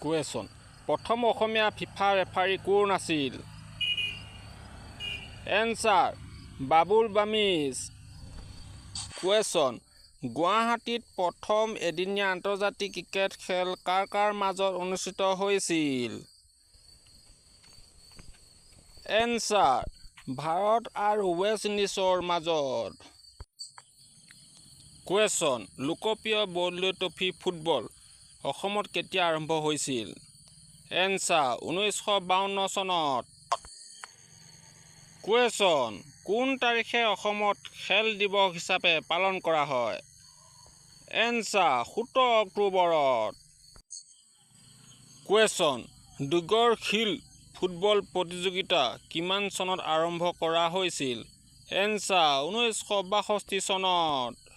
Question প্ৰথম অসমীয়া FIFA referee কোন আছিল? এনচাৰ বাবুল বামিজ। কুৱেশ্যন গুৱাহাটীত প্ৰথম এদিনীয়া আন্তৰ্জাতিক ক্ৰিকেট খেল কাৰ কাৰ মাজত অনুষ্ঠিত হৈছিল? এনচাৰ ভাৰত আৰু ৱেষ্ট ইণ্ডিজৰ মাজত। কুৱেশ্যন লোকপ্ৰিয় বৰদলৈ ট্ৰফী ফুটবল অসমত কেতিয়া আৰম্ভ হৈছিল? এনচাৰ 1952 চনত। কুৱেশ্যন কোন তাৰিখে অসমত খেল দিৱস হিচাপে পালন কৰা হয়? এনচাৰ 17 অক্টোবৰত। কুৱেশ্যন দুৰ্গৰ ফুটবল প্ৰতিযোগিতা কিমান চনত আৰম্ভ কৰা হৈছিল? এনচাৰ 1962 চনত।